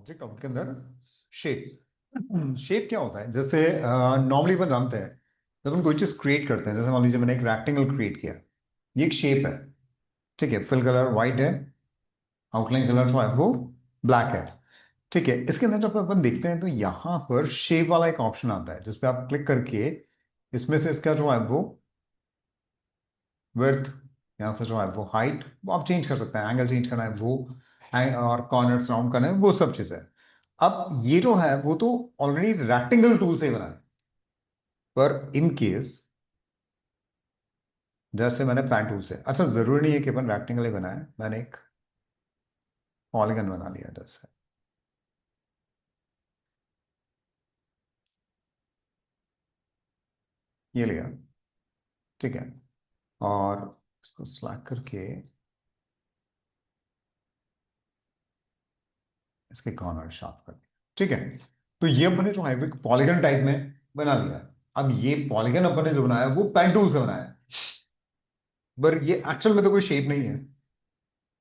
Object object के अंदर shape shape क्या होता है? जैसे नॉर्मली अपन जानते हैं जब हम कोई चीज क्रिएट करते हैं, जैसे मान लीजिए मैंने एक रेक्टेंगल क्रिएट किया, ये एक शेप है। ठीक है, फिल कलर वाइट है, आउटलाइन कलर जो है वो ब्लैक है। ठीक है, इसके अंदर जब अपन देखते हैं तो यहाँ पर शेप वाला एक ऑप्शन आता है जिसपे आप क्लिक करके इसमें से इसका जो है वो विड्थ, यहाँ से जो है वो हाइट, वो आप चेंज कर सकते हैं, एंगल चेंज करना है वो, और कॉर्नर्स राउंड करना है, वो सब चीजें। अब ये जो है वो तो ऑलरेडी रेक्टेंगल टूल से ही बना है, पर इन केस जैसे मैंने पैन टूल से, अच्छा जरूरी नहीं है कि अपन रेक्टेंगल ही बनाए, मैंने एक पॉलीगन बना लिया जैसे, ये लिया। ठीक है, और इसको स्लैक करके इसके कॉर्नर शार्प कर दिया। ठीक है, तो ये अपने जो है वो पॉलीगन टाइप में बना लिया। अब ये पॉलीगन अपने जो बनाया वो पेन टूल से बनाया, पर ये एक्चुअल में तो कोई शेप नहीं है,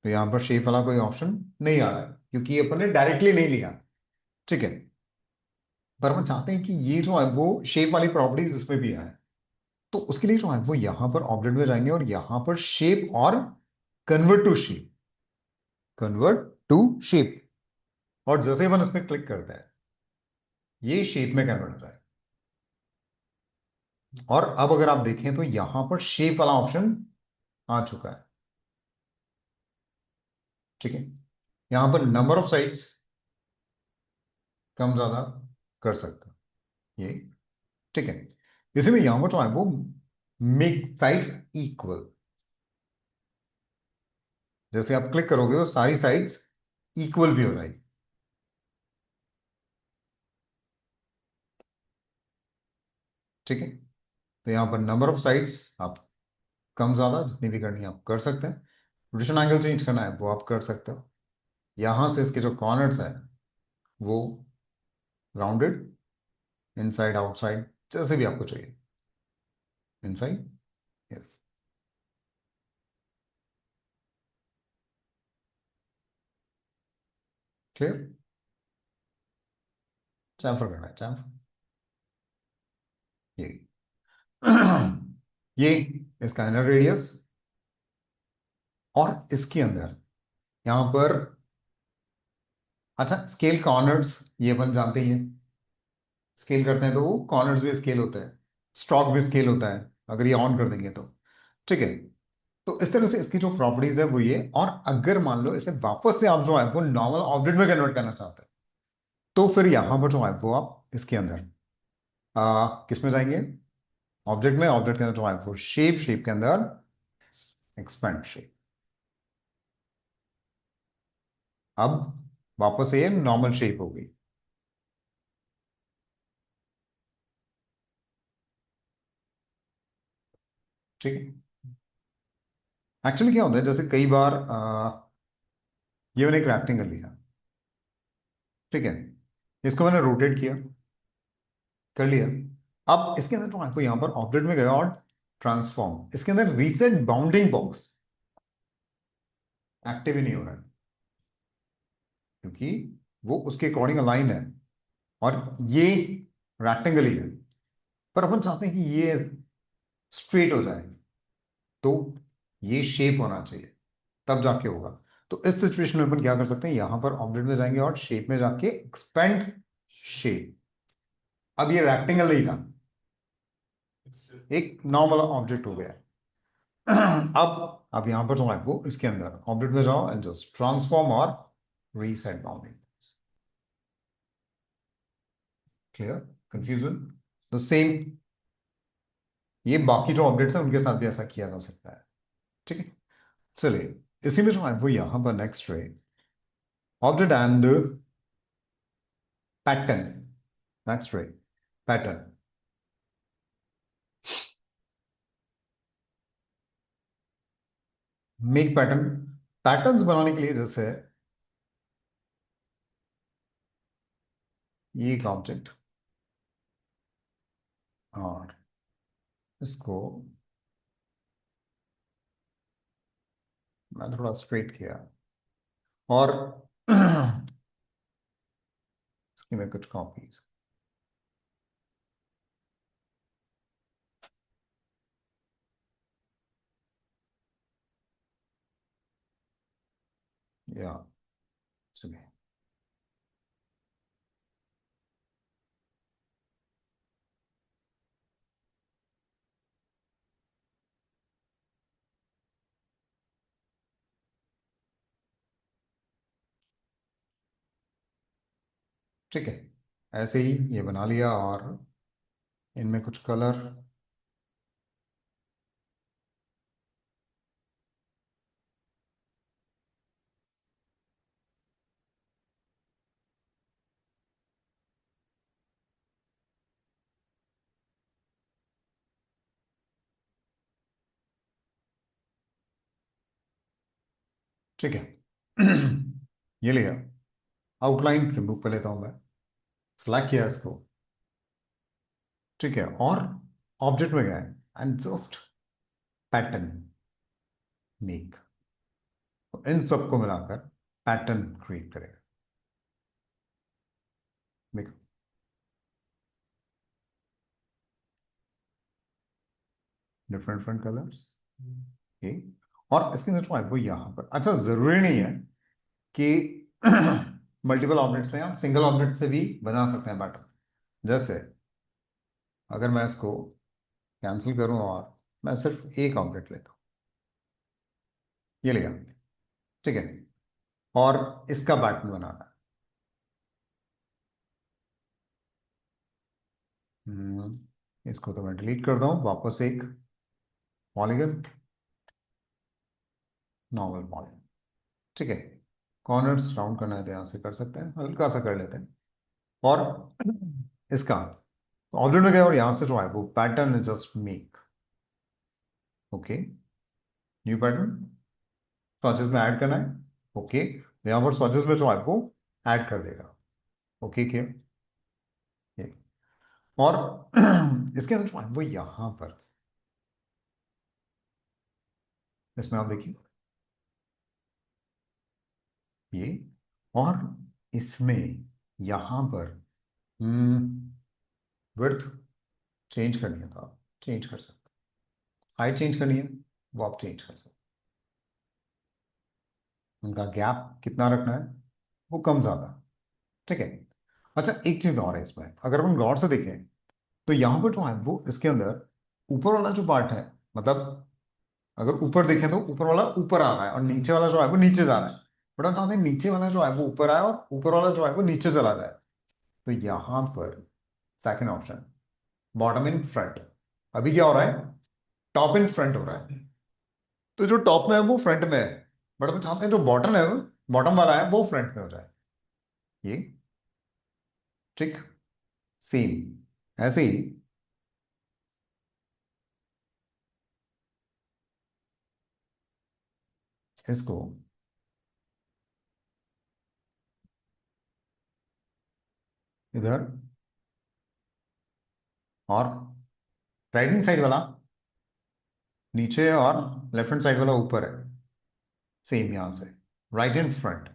तो यहां पर शेप वाला कोई ऑप्शन नहीं आ रहा है क्योंकि ये अपन ने डायरेक्टली नहीं लिया। ठीक है, पर हम चाहते हैं कि ये जो है वो शेप वाली प्रॉपर्टीज इसमें भी आए, तो उसके लिए जो है वो यहां पर ऑब्जेक्ट में जाएंगे और यहां पर शेप और convert to shape, convert to shape, और जैसे ही अपन उसमें क्लिक करते हैं ये शेप में कन्वर्ट हो जाए। और अब अगर आप देखें तो यहां पर शेप वाला ऑप्शन आ चुका है। ठीक है, यहां पर नंबर ऑफ साइड्स कम ज्यादा कर सकते हैं ये। ठीक है, इसी में यहां पर जो है वो मेक साइड्स इक्वल, जैसे आप क्लिक करोगे वो सारी साइड्स इक्वल भी हो जाएगी। ठीक है, तो यहां पर नंबर ऑफ साइड्स आप कम ज्यादा जितनी भी करनी है आप कर सकते हैं, रोटेशन एंगल चेंज करना है वो आप कर सकते हो, यहां से इसके जो कॉर्नर्स है वो राउंडेड, इनसाइड आउटसाइड जैसे भी आपको चाहिए, इनसाइड, क्लियर। चैम्फर करना है, चैम्फर, ये ये इसका इनर रेडियस, और इसके अंदर यहां पर, अच्छा स्केल कॉर्नर्स ये अपन जानते ही हैं, स्केल करते हैं तो वो कॉर्नर्स भी स्केल होता है, स्ट्रोक भी स्केल होता है अगर ये ऑन कर देंगे तो। ठीक है, तो इस तरह से इसकी जो प्रॉपर्टीज है वो ये, और अगर मान लो इसे वापस से आप जो है वो नॉर्मल ऑब्जेक्ट में कन्वर्ट करना चाहते हैं तो फिर यहां पर जो है वो आप इसके अंदर किस में जाएंगे, ऑब्जेक्ट में, ऑब्जेक्ट के अंदर जो है वो शेप, शेप के अंदर एक्सपेंड शेप। अब वापस ये नॉर्मल शेप हो गई। ठीक है, एक्चुअली क्या होता है जैसे कई बार ये मैंने एक रेक्टेंगल लिया, ठीक है, इसको मैंने रोटेट किया, कर लिया। अब इसके अंदर तो आपको यहां पर ऑब्जेक्ट में गया और ट्रांसफॉर्म, इसके अंदर रीसेट बाउंडिंग बॉक्स एक्टिव ही नहीं हो रहा है क्योंकि वो उसके अकॉर्डिंग अलाइन है, और ये रेक्टेंगल ही है, पर अपन चाहते हैं कि ये स्ट्रेट हो जाए, तो ये शेप होना चाहिए, तब जाके होगा। तो इस सिचुएशन में अपन क्या कर सकते हैं, यहां पर ऑब्जेक्ट में जाएंगे और शेप में जाके एक्सपेंड शेप। अब ये रेक्टेंगल नहीं था, एक नॉर्मल ऑब्जेक्ट हो गया। अब यहां पर जो है वो इसके अंदर ऑब्जेक्ट में जाओ एंड जस्ट ट्रांसफॉर्म और reset bounding. Clear, confusion? The same, ये बाकी जो ऑब्जेक्ट्स हैं उनके साथ भी ऐसा किया जा सकता है। ठीक है, चलिए इसी में जो है वो यहां पर नेक्स्ट है ऑब्जेक्ट एंड पैटर्न, नेक्स्ट है पैटर्न। मेक पैटर्न, पैटर्न्स बनाने के लिए जैसे ये एक ऑब्जेक्ट, और इसको मैं थोड़ा स्ट्रेट किया, और इसकी मैं कुछ कॉपीज। या चलिए, ठीक है, ऐसे ही ये बना लिया और इनमें कुछ कलर। ठीक है। ये लिया, आउटलाइन रिमूव कर लेता हूं मैं, सिलेक्ट किया इसको, ठीक है, और ऑब्जेक्ट में गए एंड जस्ट पैटर्न मेक, इन सबको मिलाकर पैटर्न क्रिएट करेगा। देखो, डिफरेंट डिफरेंट कलर्स, ओके, और इसके अंदर जो है वो यहाँ पर, अच्छा जरूरी नहीं है कि मल्टीपल ऑब्जेक्ट से, आप सिंगल ऑब्जेक्ट से भी बना सकते हैं पैटर्न। जैसे अगर मैं इसको कैंसिल करूं और मैं सिर्फ एक ऑब्जेक्ट लेता हूं, ये लिया, ठीक है, और इसका पैटर्न बनाना है। इसको तो मैं डिलीट कर दूं, वापस एक पॉलीगन, नॉर्मल पॉलीगन, ठीक है, कॉर्नर्स राउंड करना है तो यहां से कर सकते हैं, हल्का सा कर लेते हैं, और इसका ऑब्जेक्ट में गया और यहां से जो है वो pattern just make, okay, new pattern, swatches में ऐड करना है, ओके, यहां पर स्वॉचेस में जो है वो ऐड कर देगा, ओके किया ये, और इसके अंदर जो है वो यहां पर, इसमें आप देखिए ये, और इसमें यहां पर विड्थ चेंज करनी है तो आप चेंज कर सकते हैं, हाइट चेंज करनी है वो आप चेंज कर सकते हैं, उनका गैप कितना रखना है वो कम ज्यादा, ठीक है। अच्छा एक चीज और है इसमें, अगर अपन गौर से देखें तो यहां पर जो है वो इसके अंदर ऊपर वाला जो पार्ट है, मतलब अगर ऊपर देखें तो ऊपर वाला ऊपर आ रहा है और नीचे वाला जो है वो नीचे जा रहा है, बट हम चाहते हैं नीचे वाला जो है वो ऊपर आए और ऊपर वाला जो है वो नीचे चला जाए, तो यहां पर second option, bottom in front, अभी क्या हो रहा है, टॉप इन फ्रंट हो रहा है, तो जो टॉप में है वो फ्रंट में है, बट हम चाहते हैं जो बॉटम है, बॉटम वाला है वो फ्रंट में हो जाए, ये, ठीक, सेम ऐसे ही इसको इधर, और राइट हैंड साइड वाला नीचे है और लेफ्ट हैंड साइड वाला ऊपर है, सेम यहां से right hand front,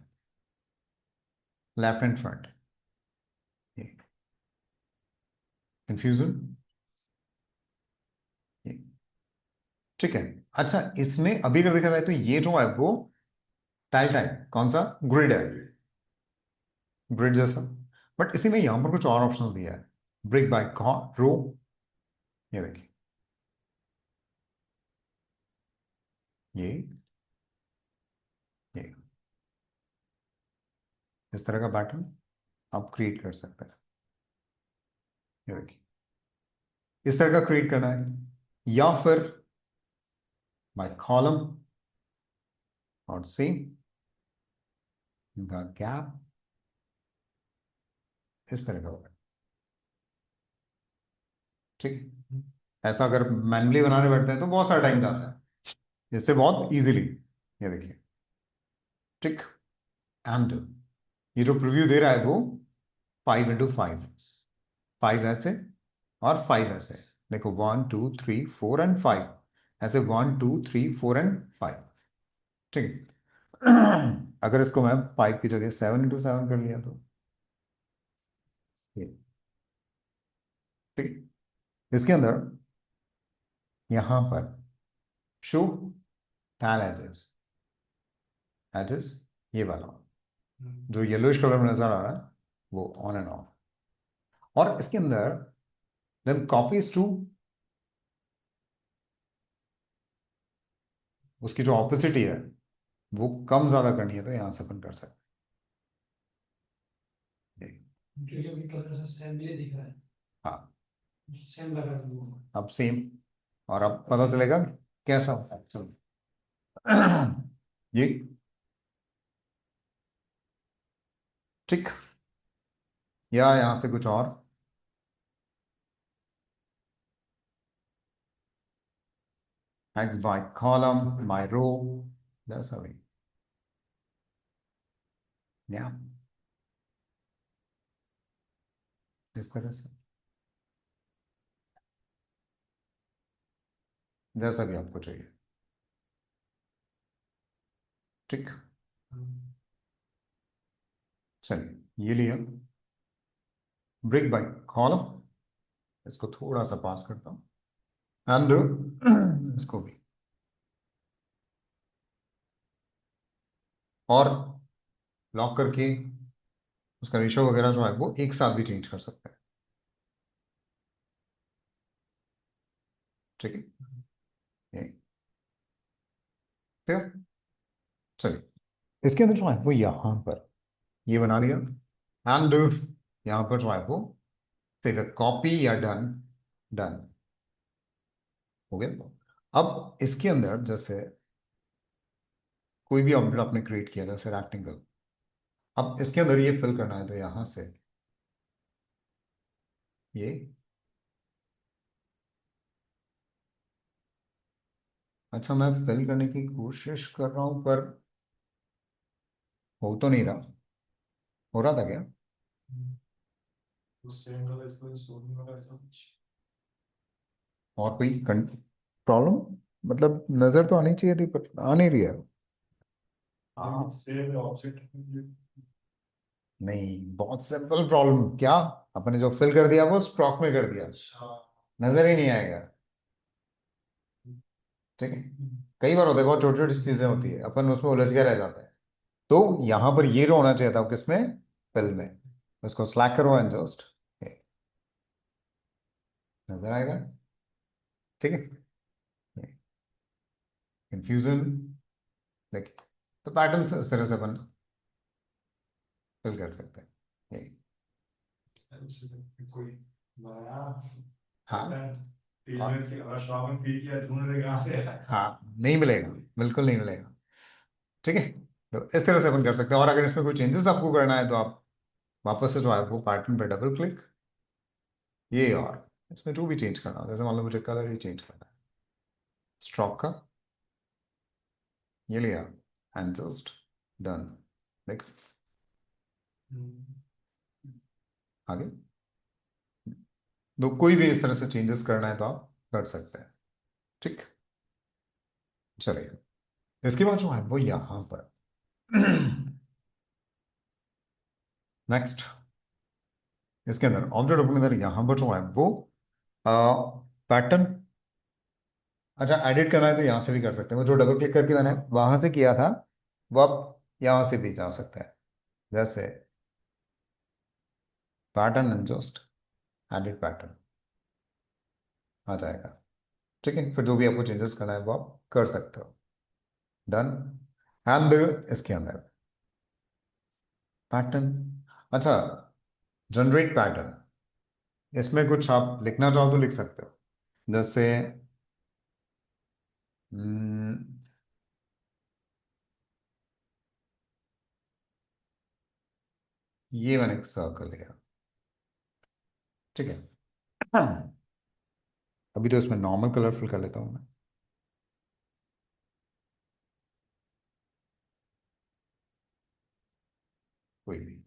left hand front, confusion, ठीक है। अच्छा इसमें अभी अगर देखा जाए तो ये जो है वो टाइल टाइप कौन सा ग्रिड है, ग्रिड जैसा, बट इसी में यहां पर कुछ और ऑप्शंस दिया है, ब्रिक बाय रो, ये देखिए, ये ये इस तरह का पैटर्न आप क्रिएट कर सकते हैं, ये देखिए, इस तरह का क्रिएट करना है, या फिर बाय कॉलम और सेम, इनका गैप इस तरह का होगा, ठीक, ऐसा अगर मैनुअली बनाने बैठते हैं तो बहुत सारा टाइम जाता है, इससे बहुत इजीली, ये देखिए, ठीक, एंड ये जो प्रीव्यू दे रहा है वो 5 into 5, 5 ऐसे और 5 ऐसे, देखो 1 2 3 4 एंड 5, ऐसे 1 2 3 4 एंड 5, ठीक है। अगर इसको मैं 5 की जगह 7 into 7 कर लिया तो ये ठीक है। इसके अंदर यहां पर शो टैल एजेस, एजेस ये वाला जो येलोइश कलर में नजर आ रहा है वो ऑन एंड ऑफ। और इसके अंदर जब कॉपीज टू उसकी जो ऑपोसिटी है वो कम ज्यादा करनी है तो यहां से अपन कर सकते हैं। जो ये भी कलर से सेम ये दिख रहा है, हाँ, सेम लगा हुआ है। अब सेम, और अब पता चलेगा कैसा होता है। चलो ये ठीक, या यहां से कुछ और x by column, my row, that's how we, yeah, इस तरह से जैसा भी आपको चाहिए। ठीक, चलिए ये लिया ब्रेक बाय कॉलम, इसको थोड़ा सा पास करता हूं एंड इसको भी, और लॉक करके उसका रेशो वगैरह जो है वो एक साथ भी चेंज कर सकते हैं। ठीक है, ये फिर चलिए इसके अंदर जो है वो यहां पर ये बना लिया एंड यहां पर जो है वो फिर कॉपी या डन, डन हो गया। अब इसके अंदर जैसे कोई भी ऑब्जेक्ट आपने क्रिएट किया जैसे रेक्टेंगल, अब इसके अंदर ये फिल करना है तो यहां से ये, अच्छा मैं फिल करने की कोशिश कर रहा हूं पर हो तो नहीं रहा, हो रहा था क्या? सेम कलर इसको सोने वाला ऐसा कुछ। और कोई प्रॉब्लम, मतलब नजर तो आनी चाहिए थी पर आ नहीं रही है। हाँ सेम ऑब्जेक्ट। नहीं, बहुत सिंपल प्रॉब्लम, क्या अपने जो फिल कर दिया वो स्ट्रोक में कर दिया, अच्छा। नजर ही नहीं आएगा। ठीक है, कई बार होता है, बहुत छोटी छोटी चीजें होती है अपन उसमें उलझ के रह जाते हैं। तो यहां पर ये जो होना चाहिए था किसमें, फिल में, उसको स्लैक करो एंड जस्ट नजर आएगा। ठीक है, कंफ्यूजन लाइक, तो पैटर्न इस तरह से अपन फिल कर सकते हैं। कोई नया हाँ, पैटर्न और फील्ड में श्रावण पी किया ढूंढ रहे कहाँ से है? हाँ, नहीं मिलेगा, बिल्कुल नहीं मिलेगा। ठीक है, तो इस तरह से अपन कर सकते हैं। और अगर इसमें कोई चेंजेस आपको करना है तो आप वापस से जो है वो पैटर्न पे डबल क्लिक, ये, और इसमें जो भी चेंज करना हो, जैसे मान लो मुझे कलर ही चेंज करना है, स्ट्रोक का ये लिया एंड जस्ट डन, देख आगे। तो कोई भी इस तरह से चेंजेस करना है तो आप कर सकते हैं। ठीक, चलिए इसके बाद जो है वो यहां पर नेक्स्ट, इसके अंदर ऑब्जेक्ट ओपन अंदर यहां पर जो है वो पैटर्न, अच्छा एडिट करना है तो यहां से भी कर सकते हैं। वो जो डबल क्लिक करके मैंने वहां से किया था वो आप यहां से भी जा सकते हैं, जैसे pattern and just edit pattern आ जाएगा। ठीक है, फिर जो भी आपको चेंजेस करना है वो आप कर सकते हो। डन, एंड इसके अंदर पैटर्न, अच्छा जनरेट पैटर्न, इसमें कुछ आप लिखना चाहो तो लिख सकते हो, जैसे हम्म, ये मैंने एक सर्कल लिया। ठीक है, हाँ, अभी तो इसमें नॉर्मल कलरफुल कर लेता हूँ मैं, कोई भी,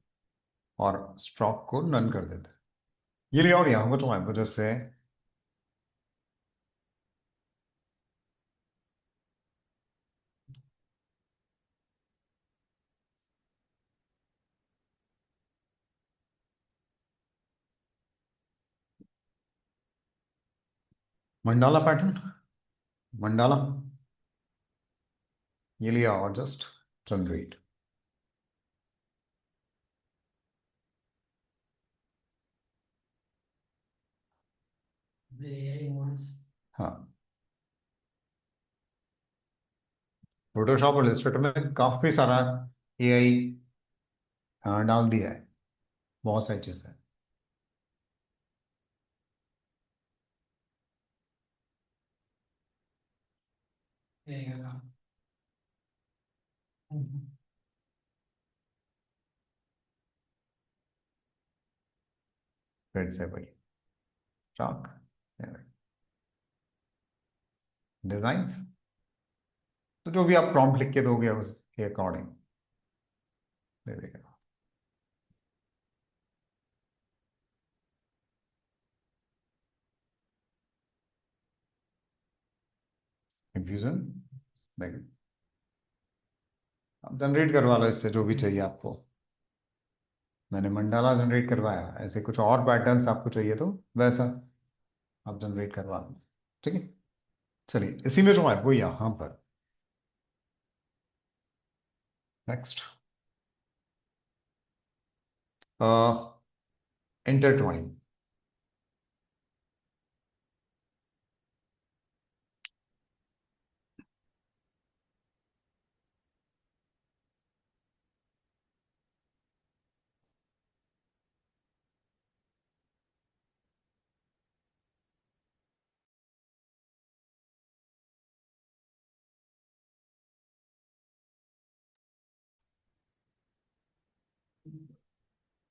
और स्ट्रोक को नन कर देते हैं। ये लिया और यहाँ पर जो है जैसे मंडाला पैटर्न, मंडाला, ये लिया और जस्ट जनरेट। हाँ, फोटोशॉप और इलस्ट्रेटर में काफी सारा एआई डाल दिया है, बहुत सारी चीजें। फिर से भाई स्टॉक डिजाइन, तो जो भी आप प्रॉम्प्ट लिख के दोगे उसके अकॉर्डिंग दे देगा। कंफ्यूजन, देखिए आप जनरेट करवा लो इससे जो भी चाहिए आपको। मैंने मंडाला जनरेट करवाया, ऐसे कुछ और पैटर्न्स आपको चाहिए तो वैसा आप जनरेट करवा लो, ठीक है। चलिए इसी में जो है वो यहाँ पर नेक्स्ट इंटरट्वाइन।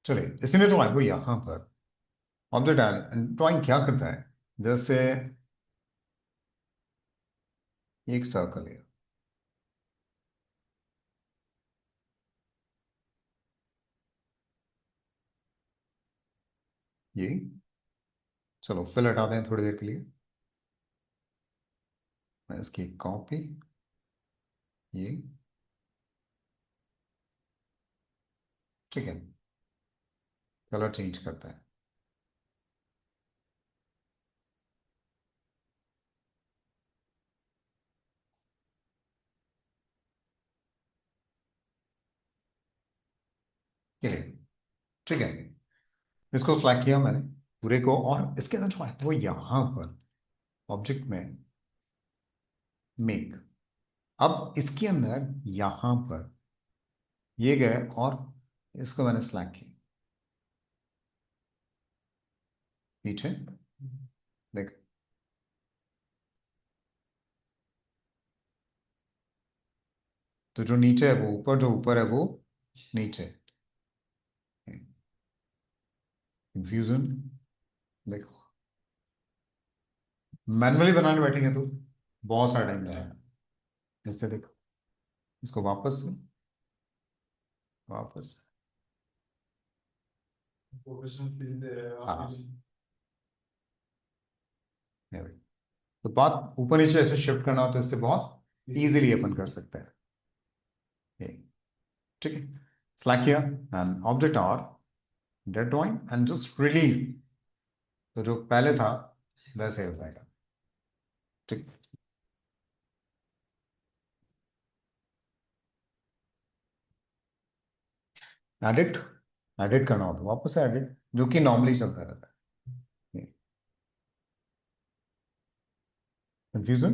चलिए इसी में जो है वो यहाँ पर ऑब्जेक्ट ड्राइंग क्या करता है, जैसे एक सर्कल है ये, चलो फिल हटा दें थोड़ी देर के लिए। मैं इसकी कॉपी, ये ठीक है, कलर चेंज करता है। क्लियर, ठीक है। इसको सिलेक्ट किया मैंने पूरे को, और इसके अंदर जो है वो यहाँ पर ऑब्जेक्ट में मेक, अब इसके अंदर यहाँ पर ये गए और इसको मैंने सिलेक्ट किया पीछे, देख तो जो नीचे है वो ऊपर, जो ऊपर है वो नीचे। कंफ्यूजन, देखो मैनुअली बनाने बैठेंगे तो बहुत सारा टाइम लगेगा। इससे देखो, इसको वापस से, वापस, प्रोफेशनल फील्ड है हाँ आपकी। नहीं भाई। तो बात ऊपर नीचे ऐसे शिफ्ट करना हो तो इससे बहुत इजीली अपन कर सकते हैं ये, ठीक है। सेलेक्ट किया एंड ऑब्जेक्ट और that drawing and just relieve, तो जो पहले था वैसे हो जाएगा, ठीक। एडिट, एडिट करना हो तो वापस से एडिट, जो कि नॉर्मली चलता रहता है। कंफ्यूजन,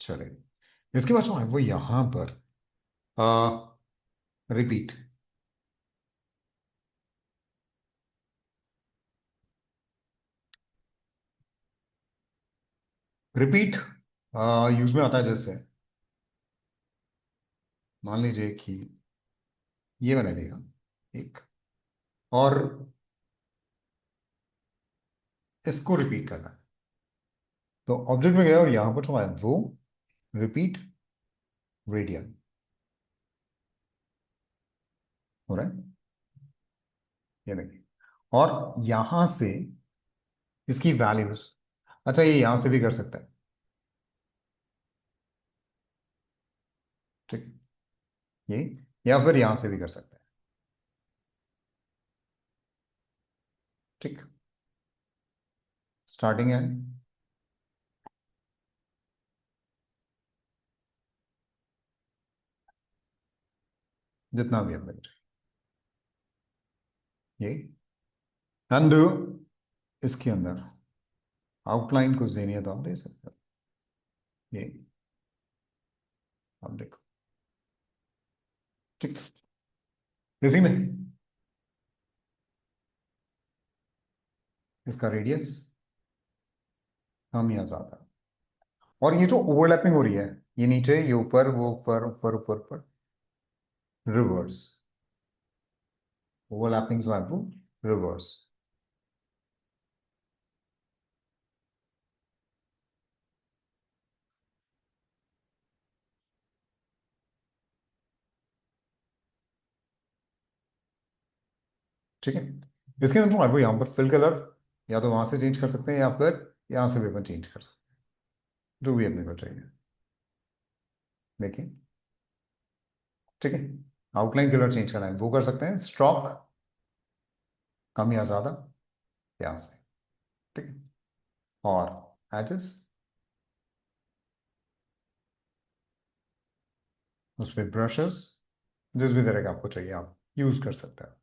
चले इसके बाद जो है वो यहां पर रिपीट, रिपीट यूज में आता है, जैसे मान लीजिए कि ये बना देगा एक, और इसको रिपीट करना है, तो ऑब्जेक्ट में गया और यहां पर जो है वो रिपीट रेडियन हो रहा है, ये देखिए। और यहां से इसकी वैल्यूज, अच्छा ये यहां से भी कर सकता है, ठीक, ये, या फिर यहां से भी कर सकता है। ठीक, स्टार्टिंग है जितना भी है ये, एंड इसके अंदर आउटलाइन कुछ देनी है तो आप दे सकते हो, ये आप देखो। ठीक, इसी में इसका रेडियस कम या ज्यादा, और ये जो ओवरलैपिंग हो रही है, ये नीचे, ये ऊपर, वो ऊपर, ऊपर ऊपर ऊपर, रिवर्स ओवरलैपिंग जो है वो रिवर्स। ठीक है, इसके अंदर जो है वो यहाँ पर फिल कलर या तो वहां से चेंज कर सकते हैं या फिर यहाँ से भी अपन चेंज कर सकते हैं, जो भी अपने को चाहिए। देखिए, ठीक है, आउटलाइन कलर चेंज करना है वो कर सकते हैं, स्ट्रोक कम या ज्यादा यहाँ से। ठीक है, और एजेस उस पर ब्रशेस जिस भी तरह का आपको चाहिए आप यूज कर सकते हैं।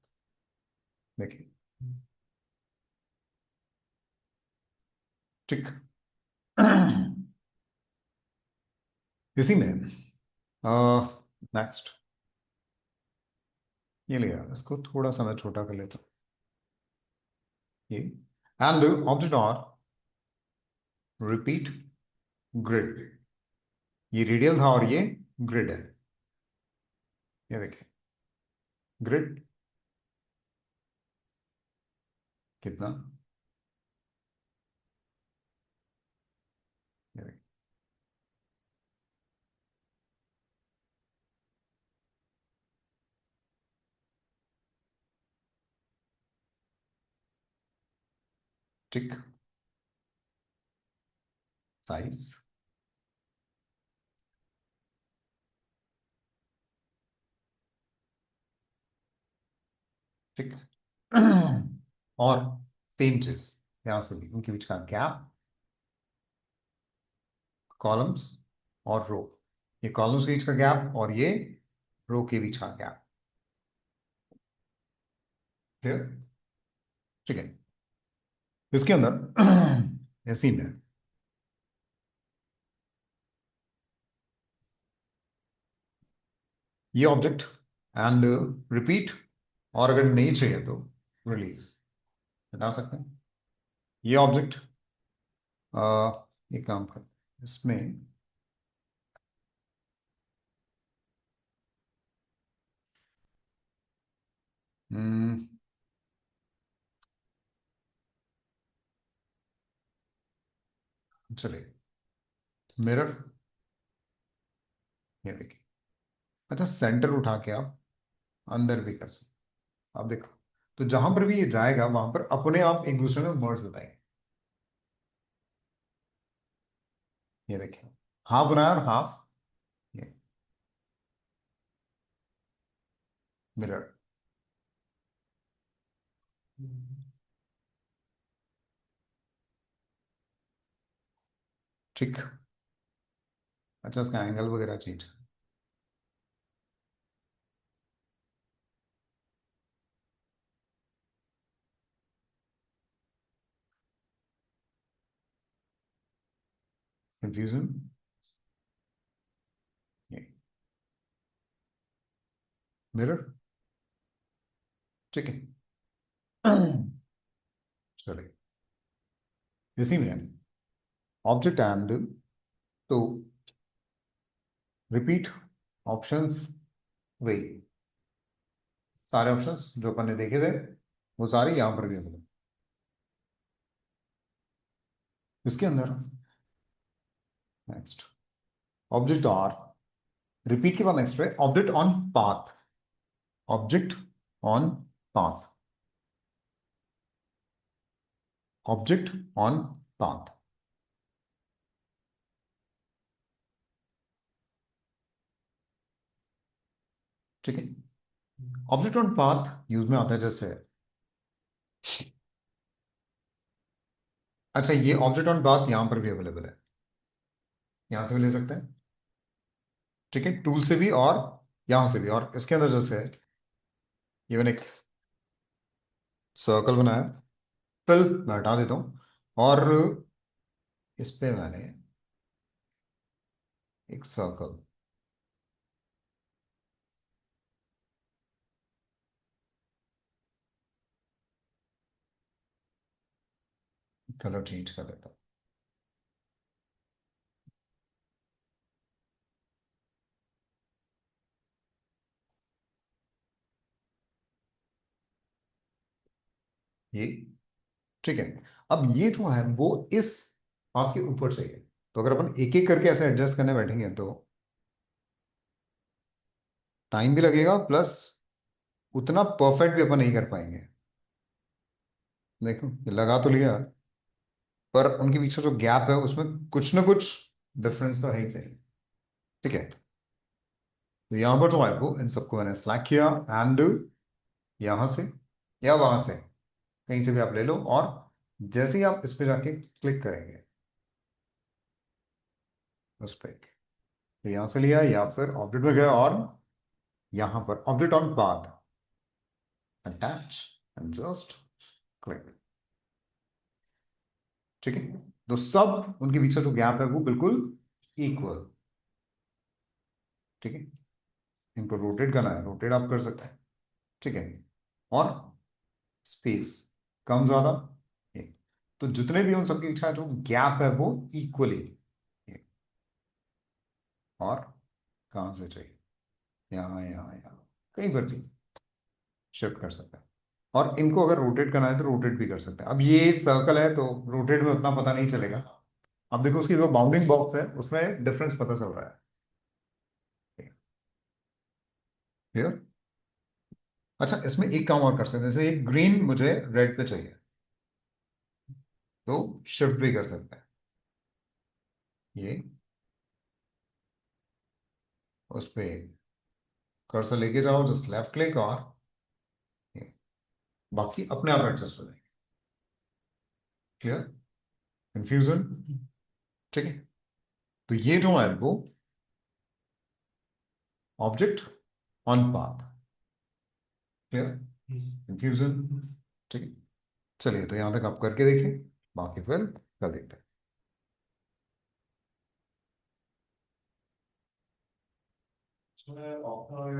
देखिए, ठीक, इसी में नेक्स्ट ये लिया, इसको थोड़ा सा मैं छोटा कर लेता हूँ, ये, एंड ऑब्जेक्ट और रिपीट ग्रिड, ये रेडियल था और ये ग्रिड है, ये देखिए ग्रिड कितना, ये देखिए, ठीक, साइज, ठीक, और सेम चीज यहां से भी उनके बीच का गैप, कॉलम्स और रो, ये कॉलम्स के बीच का गैप और ये रो के बीच का गैप, क्लियर। ठीक है, इसके अंदर ऐसी में ये ऑब्जेक्ट एंड रिपीट, और अगर नहीं चाहिए तो रिलीज बता सकते हैं। ये ऑब्जेक्ट ये काम कर, इसमें हम्म, चलिए मिरर, ये देखिए, अच्छा सेंटर उठा के आप अंदर भी कर सकते, आप देखो, तो जहां पर भी ये जाएगा वहां पर अपने आप एक दूसरे में मर्ज हो जाएंगे, ये देखिए, हाफ बनाया और हाफ ये मिरर। ठीक, अच्छा इसका एंगल वगैरह चेंज, कंफ्यूजन, ये मिरर, ठीक है, चलिए इसी में ऑब्जेक्ट एंड, तो रिपीट ऑप्शंस, वही सारे ऑप्शंस जो अपन ने देखे थे वो सारे यहां पर भी अवेलेबल। इसके अंदर नेक्स्ट ऑब्जेक्ट और रिपीट के बाद नेक्स्ट है object on path, object on path, object on path, ठीक है, ऑब्जेक्ट ऑन पाथ यूज में आता है जैसे अच्छा, ये ऑब्जेक्ट ऑन बात यहां पर भी अवेलेबल है, यहां से भी ले सकते हैं। ठीक है, टूल से भी और यहां से भी। और इसके अंदर जैसे है, ये मैंने एक सर्कल बनाया, फिल मैं हटा देता हूं, और इस पे मैंने एक सर्कल, कलर चेंज कर देता हूं। ये ठीक है। अब ये जो है वो इस आपके ऊपर चाहिए, तो अगर अपन एक एक करके ऐसे एडजस्ट करने बैठेंगे तो टाइम भी लगेगा, प्लस उतना परफेक्ट भी अपन नहीं कर पाएंगे। देखो, ये लगा तो लिया, पर उनके बीच में जो गैप है उसमें कुछ ना कुछ डिफरेंस तो है ही सही। ठीक है, तो यहां पर जो है वो इन सबको मैंने सेलेक्ट किया, एंड यहां से या वहां से कहीं से भी आप ले लो, और जैसे ही आप इस पे जाके क्लिक करेंगे उस पर, तो यहां से लिया या फिर ऑब्जेक्ट में गया और यहां पर object on path, attach and just click. ठीक है, तो सब उनके बीच का जो गैप है वो बिल्कुल इक्वल। ठीक है, इनको रोटेट करना है, रोटेट आप कर सकते हैं। ठीक है, और स्पेस कम ज्यादा, ये, तो जितने भी उन सबके बीच का जो गैप है वो इक्वली, और कहां से चाहिए, यहाँ यहाँ यहाँ कहीं पर भी शिफ्ट कर सकते हैं। और इनको अगर रोटेट करना है तो रोटेट भी कर सकते हैं। अब ये सर्कल है तो रोटेट में उतना पता नहीं चलेगा। अब देखो उसकी जो बाउंडिंग बॉक्स है उसमें डिफरेंस पता चल रहा है। क्लियर? अच्छा, इसमें एक काम और कर सकते हैं, जैसे एक ग्रीन मुझे रेड पे चाहिए, तो शिफ्ट भी कर सकते हैं। ये उस पे कर्सर लेके जाओ, जस्ट लेफ्ट क्लिक, और ये बाकी अपने आप एडजस्ट हो जाएंगे। क्लियर? कंफ्यूजन? ठीक है, तो ये जो है वो object on path. Clear? Confusion? ठीक है, चलिए तो यहां तक आप करके देखें, बाकी फिर कर देखते हैं। इसमें ऑप्शन